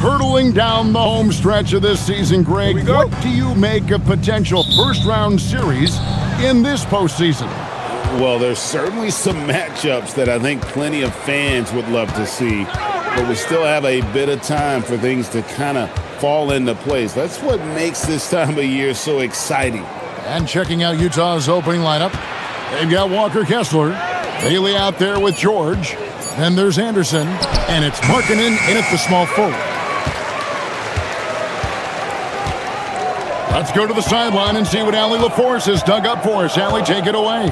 Hurtling down the home stretch of this season, Greg, what do you make of potential first-round series in this postseason? Well, there's certainly some matchups that I think plenty of fans would love to see, but we still have a bit of time for things to kind of fall into place. That's what makes this time of year so exciting. And checking out Utah's opening lineup, they've got Walker Kessler, Bailey out there with George, then there's Anderson, and it's Markkanen in at the small forward. Let's go to the sideline and see what Allie LaForce has dug up for us. Allie, take it away.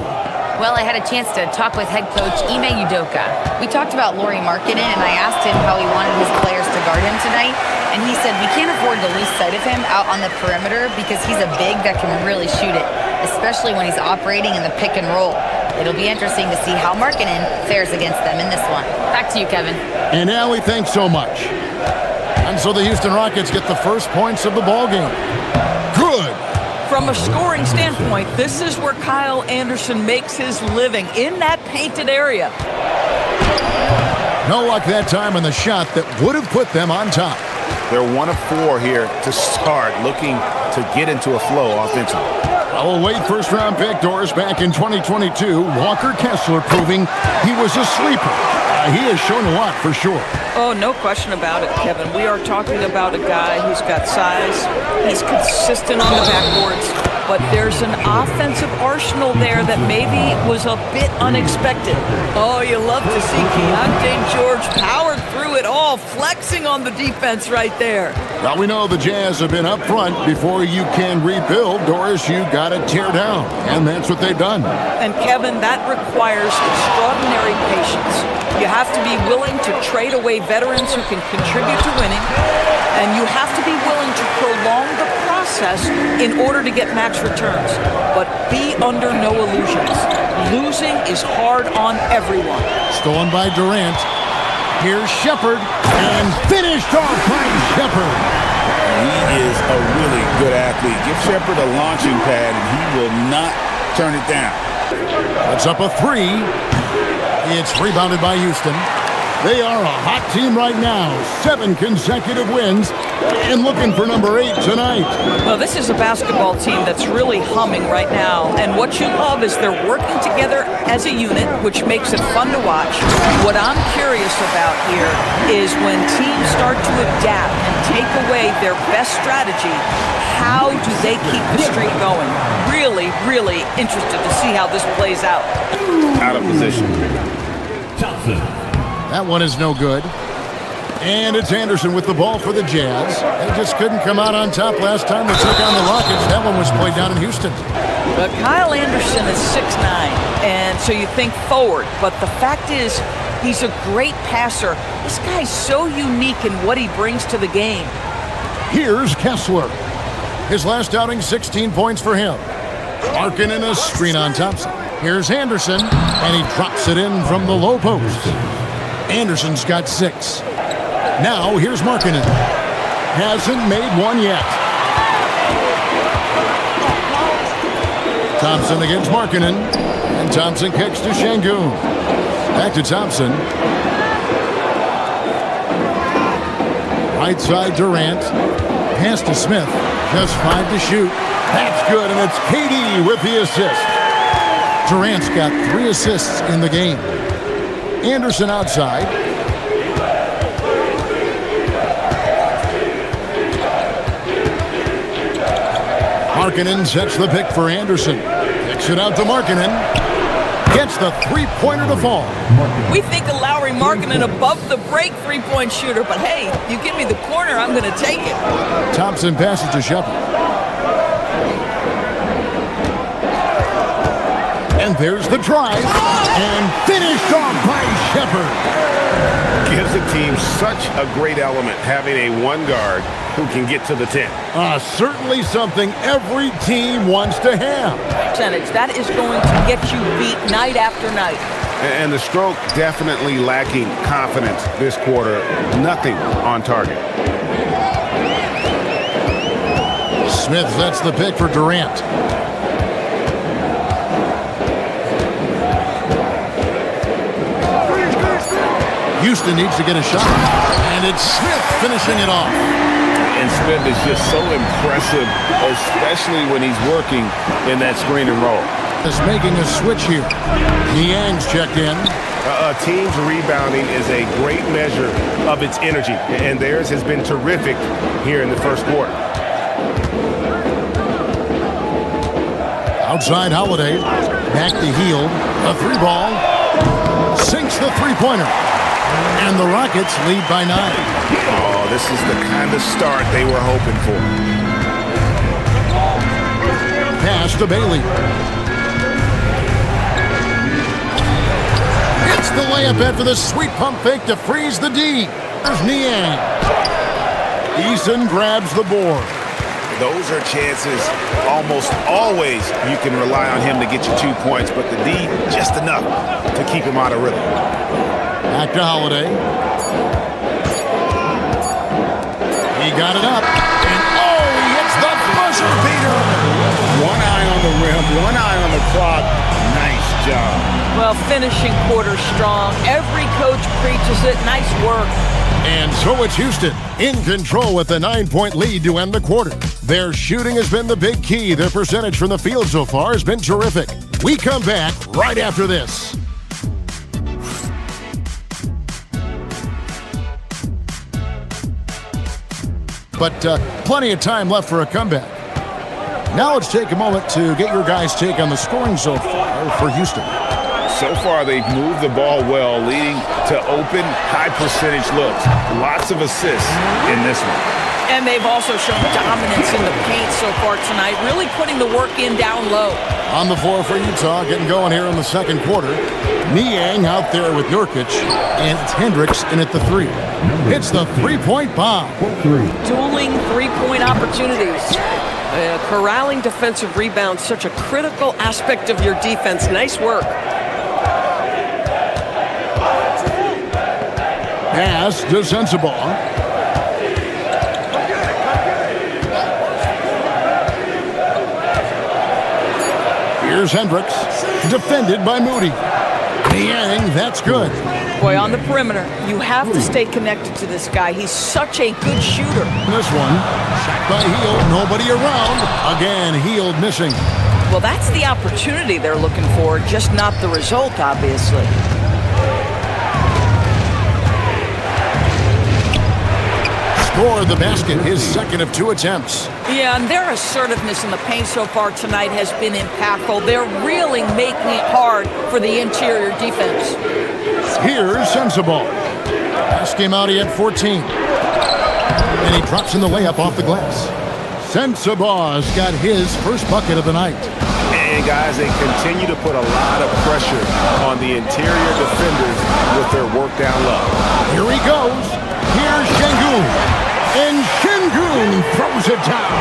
Well, I had a chance to talk with head coach Ime Udoka. We talked about Lauri Markkanen, and I asked him how he wanted his players to guard him tonight. And he said we can't afford to lose sight of him out on the perimeter because he's a big that can really shoot it, especially when he's operating in the pick and roll. It'll be interesting to see how Markkanen fares against them in this one. Back to you, Kevin. And Allie, thanks so much. And so the Houston Rockets get the first points of the ballgame. Good. From a scoring standpoint, this is where Kyle Anderson makes his living, in that painted area. No luck that time on the shot that would have put them on top. They're 1 of 4 here to start, looking to get into a flow offensively. Our late first-round pick, Doris, back in 2022, Walker Kessler proving he was a sleeper. He has shown a lot for sure. Oh, no question about it, Kevin. We are talking about a guy who's got size. He's consistent on the backboards, but there's an offensive arsenal there that maybe was a bit unexpected. Oh, you love to see Keontae George powered through it all, flexing on the defense right there. Now we know the Jazz have been up front. Before you can rebuild, Doris, you got to tear down, and that's what they've done. And Kevin, that requires extraordinary patience. You have to be willing to trade away veterans who can contribute to winning, and you have to be willing to prolong the process in order to get max returns. But be under no illusions. Losing is hard on everyone. Stolen by Durant. Here's Shepherd, and finished off by Shepherd. He is a really good athlete. Give Shepherd a launching pad, and he will not turn it down. That's up a 3. It's rebounded by Houston. They are a hot team right now. 7 consecutive wins and looking for number 8 tonight. Well, this is a basketball team that's really humming right now. And what you love is they're working together as a unit, which makes it fun to watch. What I'm curious about here is when teams start to adapt and take away their best strategy, how do they keep the streak going? Really, really interested to see how this plays out. Out of position. That one is no good. And it's Anderson with the ball for the Jazz. They just couldn't come out on top last time they took on the Rockets. That one was played down in Houston. But Kyle Anderson is 6'9", and so you think forward. But the fact is, he's a great passer. This guy's so unique in what he brings to the game. Here's Kessler. His last outing, 16 points for him. Markkanen a screen on Thompson. Here's Anderson, and he drops it in from the low post. Anderson's got 6. Now here's Markkanen. Hasn't made one yet. Thompson against Markkanen, and Thompson kicks to Şengün. Back to Thompson. Right side Durant. Pass to Smith. Just 5 to shoot. That's good, and it's KD with the assist. Durant's got 3 assists in the game. Anderson outside. Markkanen sets the pick for Anderson. Kicks it out to Markkanen. Gets the three-pointer to fall. We think of Lauri Markkanen above the break three-point shooter, but hey, you give me the corner, I'm going to take it. Thompson passes to Shepherd. And there's the drive. And finished off by Shepherd. Gives the team such a great element having a one guard who can get to the 10. Certainly something every team wants to have. Percentage, that is going to get you beat night after night. And the stroke definitely lacking confidence this quarter. Nothing on target. Smith sets the pick for Durant. Houston needs to get a shot. And it's Smith finishing it off. And Smith is just so impressive, especially when he's working in that screen and roll. Is making a switch here. Niang's checked in. A team's rebounding is a great measure of its energy, and theirs has been terrific here in the first quarter. Outside Holiday. Back to Hield. A three ball. Sinks the three-pointer. And the Rockets lead by 9. Oh, this is the kind of start they were hoping for. Pass to Bailey. It's the layup after the sweet pump fake to freeze the D. There's Niang. Eason grabs the board. Those are chances almost always you can rely on him to get you 2 points, but the D just enough to keep him out of rhythm. Back to Holiday. He got it up. And oh, he hits the buzzer beater. One eye on the rim, one eye on the clock. Nice job. Well, finishing quarter strong. Every coach preaches it. Nice work. And so it's Houston in control with a 9-point lead to end the quarter. Their shooting has been the big key. Their percentage from the field so far has been terrific. We come back right after this. But plenty of time left for a comeback. Now let's take a moment to get your guys' take on the scoring so far for Houston. So far, they've moved the ball well, leading to open, high-percentage looks. Lots of assists in this one. And they've also shown dominance in the paint so far tonight, really putting the work in down low. On the floor for Utah, getting going here in the second quarter. Niang out there with Nurkic, and it's Hendricks in at the 3. It's the three-point bomb. Dueling three-point opportunities. Corralling defensive rebounds, such a critical aspect of your defense. Nice work. Pass to Sensabaugh. Here's Hendricks, defended by Moody. Niang, that's good. Boy, on the perimeter, you have to stay connected to this guy. He's such a good shooter. This one, shot by Hield, nobody around. Again, Hield missing. Well, that's the opportunity they're looking for, just not the result, obviously. Score the basket, his second of 2 attempts. Yeah, and their assertiveness in the paint so far tonight has been impactful. They're really making it hard for the interior defense. Here's Sensabaugh. Pass came out, he had 14. And he drops in the layup off the glass. Sensabaugh's got his first bucket of the night. And guys, they continue to put a lot of pressure on the interior defenders with their work down low. Here he goes. Here's Şengün. And Şengün throws it down.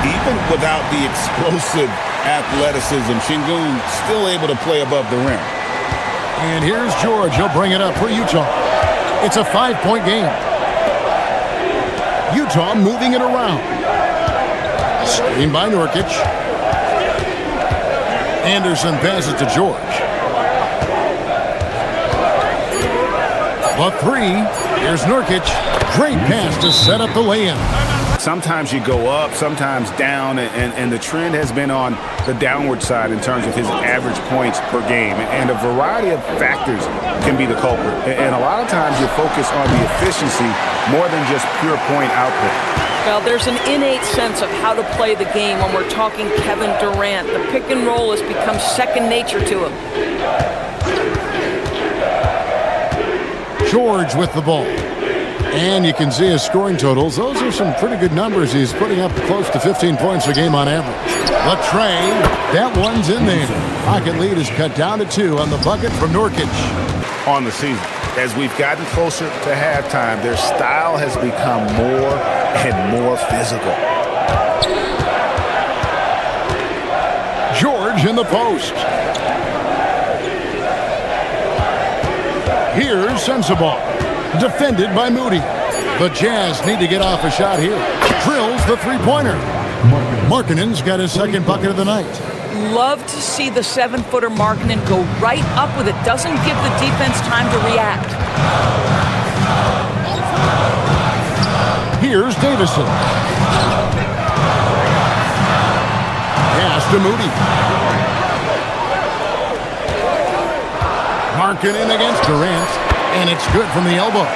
Even without the explosive athleticism, Şengün still able to play above the rim. And here's George. He'll bring it up for Utah. It's a 5-point game. Utah moving it around. Screen by Nurkic. Anderson passes to George. The 3. Here's Nurkic. Great pass to set up the lay-in. Sometimes you go up, sometimes down, and the trend has been on the downward side in terms of his average points per game. And a variety of factors can be the culprit. And a lot of times you focus on the efficiency more than just pure point output. Well, there's an innate sense of how to play the game when we're talking Kevin Durant. The pick and roll has become second nature to him. George with the ball. And you can see his scoring totals. Those are some pretty good numbers. He's putting up close to 15 points a game on average. The tray, that one's in there. Pocket lead is cut down to 2 on the bucket from Nurkic. On the season, as we've gotten closer to halftime, their style has become more and more physical. George in the post. Here's Sensabaugh, defended by Moody. The Jazz need to get off a shot here. Drills the three-pointer. Markkanen's got his second bucket of the night. Love to see the 7-footer Markkanen go right up with it. Doesn't give the defense time to react. Here's Davison. Pass to Moody. Markkanen against Durant, and it's good from the elbow.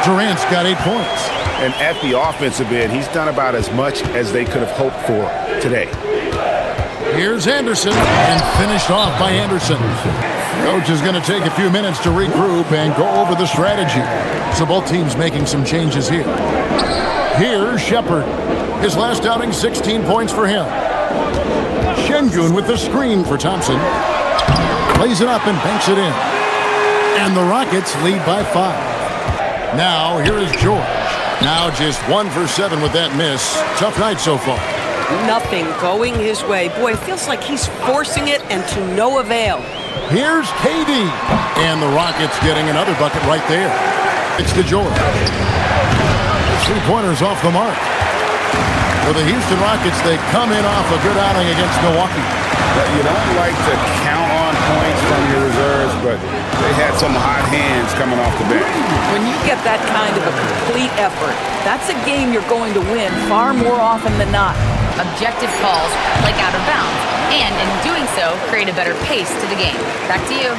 Durant's got 8 points. And at the offensive end, he's done about as much as they could have hoped for today. Here's Anderson, and finished off by Anderson. Coach is going to take a few minutes to regroup and go over the strategy. So both teams making some changes here. Here's Shepard. His last outing, 16 points for him. Şengün with the screen for Thompson. Plays it up and banks it in. And the Rockets lead by 5. Now, here is George. Now just 1 for 7 with that miss. Tough night so far. Nothing going his way. Boy, it feels like he's forcing it and to no avail. Here's KD. And the Rockets getting another bucket right there. It's to George. 3-pointers off the mark. For the Houston Rockets, they come in off a good outing against Milwaukee. But you don't like to count on points from your reserves, but they had some hot hands coming off the bench. When you get that kind of a complete effort, that's a game you're going to win far more often than not. Objective calls like out of bounds, and in doing so, create a better pace to the game. Back to you.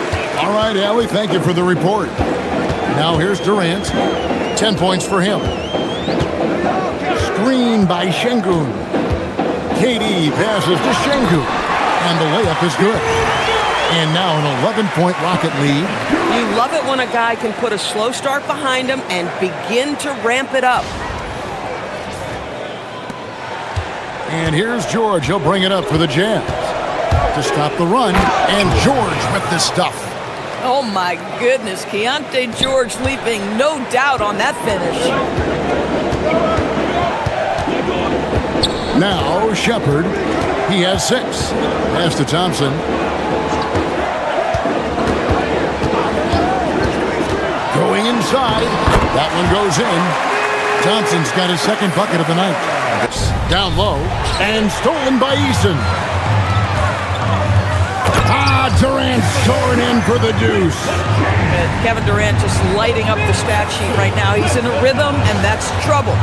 All right, Allie, thank you for the report. Now here's Durant. 10 points for him. Screen by Şengün. KD passes to Şengün, and the layup is good. And now an 11-point Rocket lead. You love it when a guy can put a slow start behind him and begin to ramp it up. And here's George. He'll bring it up for the Jazz to stop the run. And George with the stuff. Oh my goodness, Keontae George leaping, no doubt on that finish. Now Shepard. He has 6. Pass to Thompson. Going inside. That one goes in. Thompson's got his 2nd bucket of the night. Down low, and stolen by Eason. Durant soaring in for the deuce. Kevin Durant just lighting up the stat sheet right now. He's in a rhythm, and that's trouble.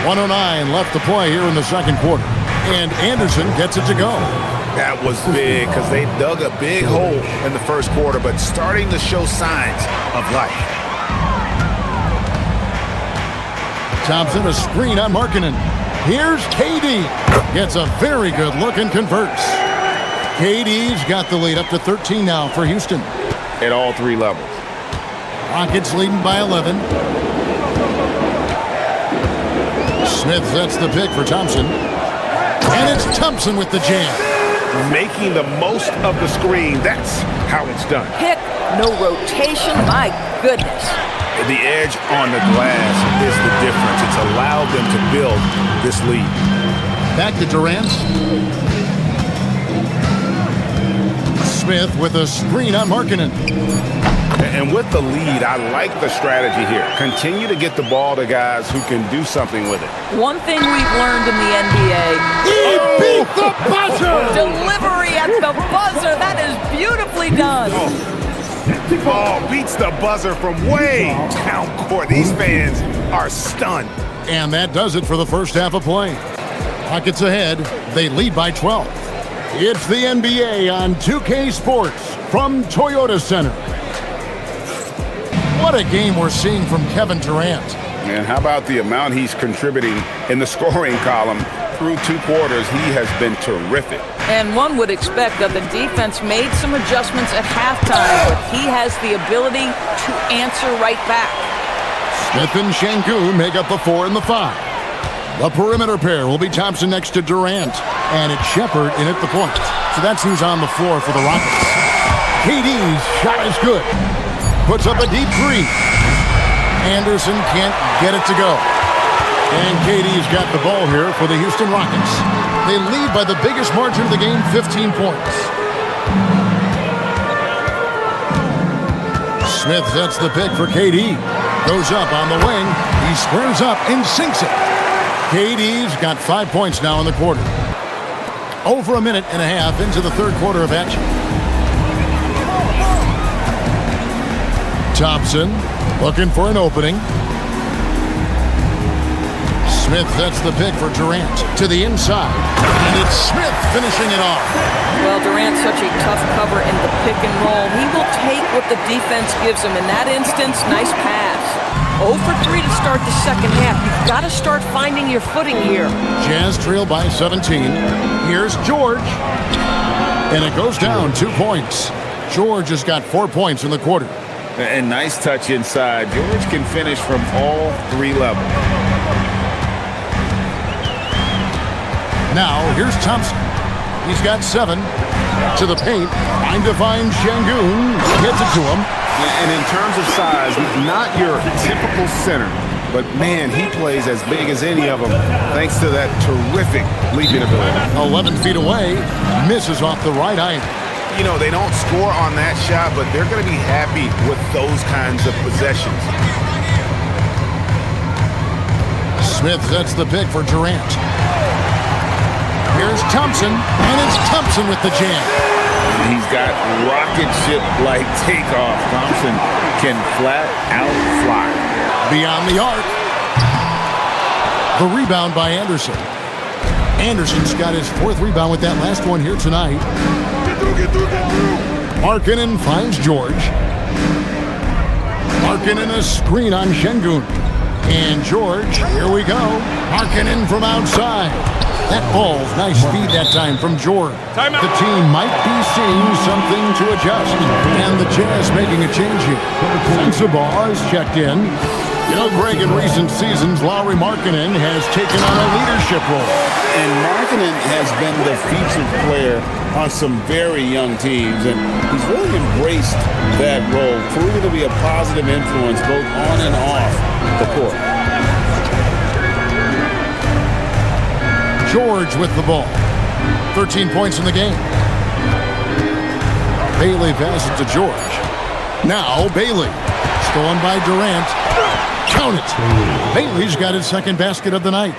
.109 left to play here in the 2nd quarter. And Anderson gets it to go. That was big because they dug a big hole in the 1st quarter, but starting to show signs of life. Thompson, a screen on Markkanen. Here's KD. Gets a very good look and converts. KD's got the lead up to 13 now for Houston. At all 3 levels. Rockets leading by 11. Smith sets the pick for Thompson. And it's Thompson with the jam. Making the most of the screen. That's how it's done. Pick, no rotation, my goodness. The edge on the glass is the difference. It's allowed them to build this lead. Back to Durant. Smith with a screen on Markkanen. And with the lead, I like the strategy here. Continue to get the ball to guys who can do something with it. One thing we've learned in the NBA. He beat the buzzer! Delivery at the buzzer. That is beautifully done. Oh, beats the buzzer from way down court. These fans are stunned. And that does it for the first half of play. Rockets ahead. They lead by 12. It's the NBA on 2K Sports from Toyota Center. What a game we're seeing from Kevin Durant. And how about the amount he's contributing in the scoring column? Through 2 quarters, he has been terrific. And one would expect that the defense made some adjustments at halftime, but he has the ability to answer right back. Smith and Şengün make up the 4 and the 5. The perimeter pair will be Thompson next to Durant, and it's Shepard in at the point. So that's who's on the floor for the Rockets. KD's shot is good. Puts up a deep 3. Anderson can't get it to go. And KD's got the ball here for the Houston Rockets. They lead by the biggest margin of the game, 15 points. Smith sets the pick for KD. Goes up on the wing. He squares up and sinks it. KD's got 5 points now in the quarter. Over a minute and a half into the third quarter of action. Thompson looking for an opening. Smith sets the pick for Durant to the inside. And it's Smith finishing it off. Well, Durant's such a tough cover in the pick and roll. He will take what the defense gives him. In that instance, nice pass. 0 for 3 to start the second half. You've got to start finding your footing here. Jazz trail by 17. Here's George. And it goes down 2 points. George has got 4 points in the quarter. And nice touch inside. George can finish from all 3 levels. Now, here's Thompson. He's got 7 to the paint. Trying to find Şengün. Gets it to him. And in terms of size, not your typical center, but man, he plays as big as any of them thanks to that terrific leaping ability. 11 feet away. Misses off the right eye. You know, they don't score on that shot, but they're going to be happy with those kinds of possessions. Smith sets the pick for Durant. Here's Thompson, and it's Thompson with the jam. He's got rocket ship-like takeoff. Thompson can flat out fly. Beyond the arc. The rebound by Anderson. Anderson's got his 4th rebound with that last one here tonight. Markkanen finds George. Markkanen a screen on Şengün. And George, here we go. Markkanen from outside. That ball's nice speed that time from George. The team might be seeing something to adjust. And the Jazz making a change here. Sensabaugh is checked in. You know, Greg, in recent seasons, Lauri Markkanen has taken on a leadership role. And Markkanen has been the featured player on some very young teams, and he's really embraced that role, proving to be a positive influence both on and off the court. George with the ball. 13 points in the game. Bailey passes to George. Now Bailey. Stolen by Durant. Count it. Bailey's got his 2nd basket of the night.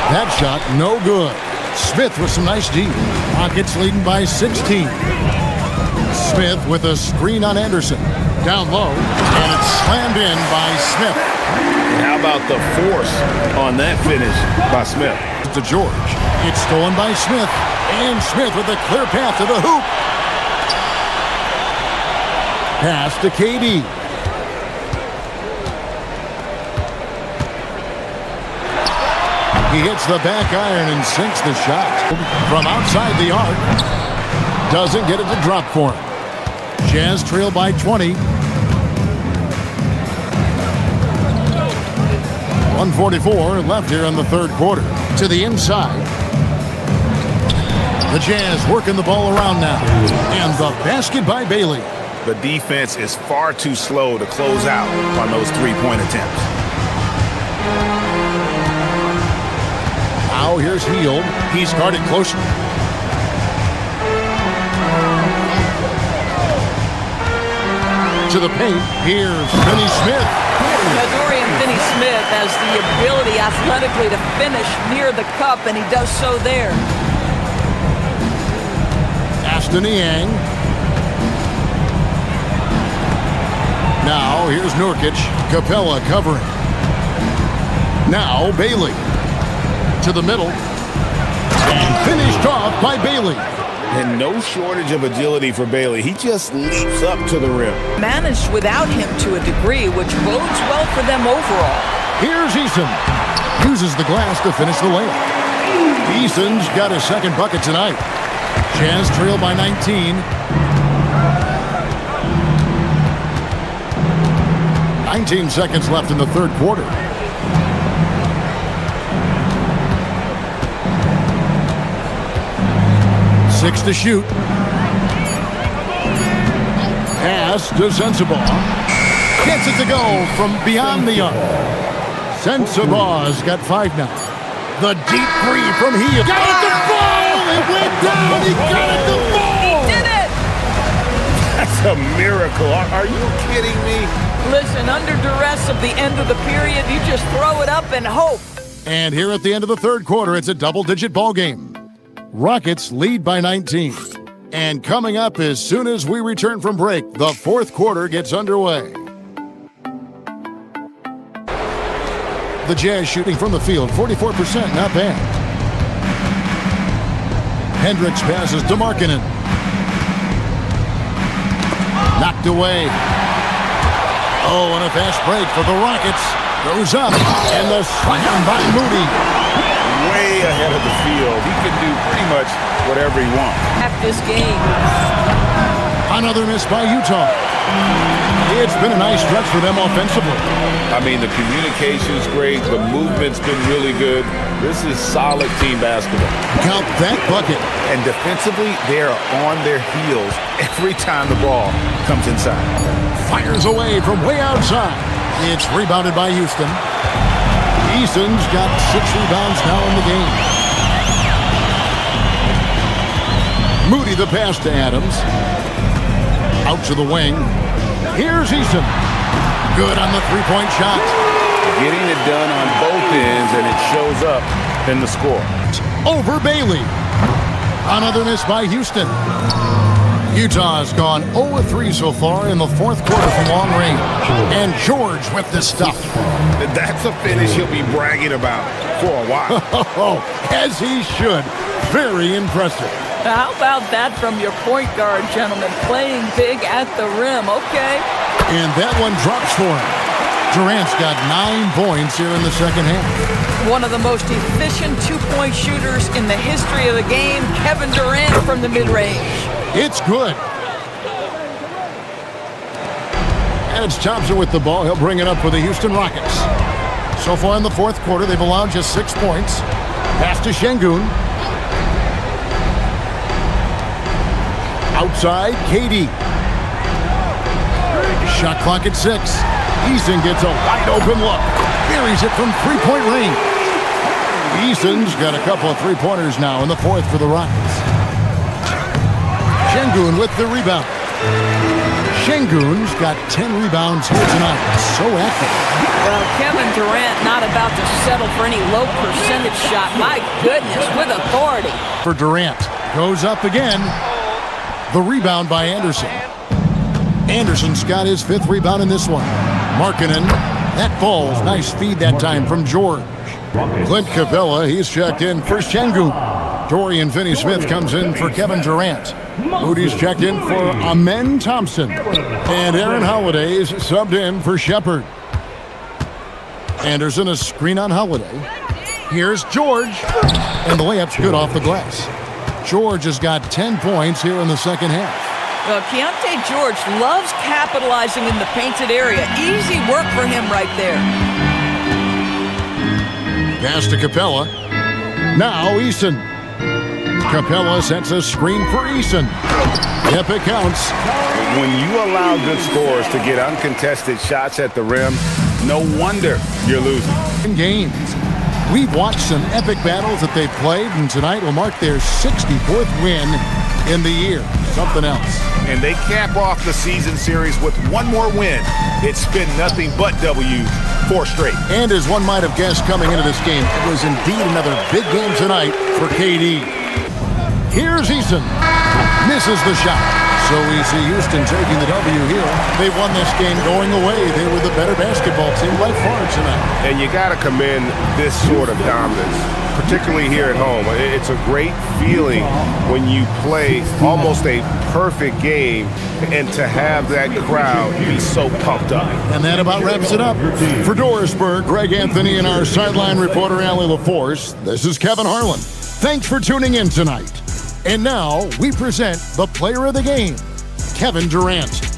That shot, no good. Smith with some nice D. Rockets leading by 16. Smith with a screen on Anderson. Down low, and it's slammed in by Smith. And how about the force on that finish by Smith? To George. It's stolen by Smith. And Smith with a clear path to the hoop. Pass to KD. He hits the back iron and sinks the shot. From outside the arc. Doesn't get it to drop for him. Jazz trail by 20. 1:44 left here in the third quarter. To the inside. The Jazz working the ball around now. And the basket by Bailey. The defense is far too slow to close out on those 3-point attempts. Now here's Hield. He's guarded closer. To the paint. Here's Finney Smith. Now, Dorian Finney-Smith has the ability athletically to finish near the cup, and he does so there. Aston Yang. Now here's Nurkic. Capella covering. Now Bailey. To the middle. And finished off by Bailey. And no shortage of agility for Bailey. He just leaps up to the rim. Managed without him to a degree, which bodes well for them overall. Here's Eason. Uses the glass to finish the layup. Eason's got his 2nd bucket tonight. Jazz trail by 19. 19 seconds left in the third quarter. Six to shoot. Pass to Sensabaugh. Gets it to go from beyond the arc. Sensabaugh's got 5 now. The deep 3 from Hield. Got it to fall! It went down! He got it to fall! He did it! That's a miracle. Are you kidding me? Listen, under duress of the end of the period, you just throw it up and hope. And here at the end of the third quarter, it's a double-digit ball game. Rockets lead by 19. And coming up as soon as we return from break, the fourth quarter gets underway. The Jazz shooting from the field, 44%, not bad. Hendricks passes to Markkanen. Knocked away. Oh, and a fast break for the Rockets. Goes up, and the slam by Moody. Way ahead of the field. He can do pretty much whatever he wants. At this game. Another miss by Utah. It's been a nice stretch for them offensively. I mean, the communication's great. The movement's been really good. This is solid team basketball. Count that bucket. And defensively, they are on their heels every time the ball comes inside. Fires away from way outside. It's rebounded by Houston. Eason's got 6 rebounds now in the game. Moody the pass to Adams. Out to the wing. Here's Eason. Good on the three-point shot. Getting it done on both ends, and it shows up in the score. Over Bailey. Another miss by Houston. Utah has gone 0-3 so far in the fourth quarter from long range. And George with the stuff. That's a finish he'll be bragging about for a while. As he should. Very impressive. How about that from your point guard, gentlemen? Playing big at the rim, okay? And that one drops for him. Durant's got 9 points here in the second half. One of the most efficient two-point shooters in the history of the game, Kevin Durant from the mid-range. It's good. And it's Thompson with the ball. He'll bring it up for the Houston Rockets. So far in the fourth quarter, they've allowed just 6 points. Pass to Şengün. Outside, KD. Shot clock at 6. Eason gets a wide open look. Buries it from three-point range. Eason's got a couple of three-pointers now in the fourth for the Rockets. Şengün with the rebound. Şengün's got 10 rebounds here tonight. So active. Well, Kevin Durant not about to settle for any low percentage shot. My goodness, with authority. For Durant. Goes up again. The rebound by Anderson. Anderson's got his 5th rebound in this one. Markkanen. That falls. Nice feed that time from George. Clint Capella, he's checked in for Şengün. Dorian Finney-Smith comes in for Kevin Durant. Moody's checked in for Amen Thompson. And Aaron Holiday's subbed in for Shepard. Anderson, a screen on Holiday. Here's George. And the layup's good off the glass. George has got 10 points here in the second half. Well, Keontae George loves capitalizing in the painted area. Easy work for him right there. Pass to Capella. Now Eason. Capella sets a screen for Eason. Yep, it counts. When you allow good scorers to get uncontested shots at the rim, no wonder you're losing. In games. We've watched some epic battles that they've played, and tonight will mark their 64th win in the year. Something else. And they cap off the season series with one more win. It's been nothing but W's, 4 straight. And as one might have guessed coming into this game, it was indeed another big game tonight for KD. Here's Eason. Misses the shot. So we see Houston taking the W here. They won this game going away. They were the better basketball team by far tonight. And you got to commend this sort of dominance, particularly here at home. It's a great feeling when you play almost a perfect game and to have that crowd be so pumped up. And that about wraps it up. For Dorisburg, Greg Anthony and our sideline reporter, Allie LaForce, this is Kevin Harlan. Thanks for tuning in tonight. And now we present the player of the game, Kevin Durant.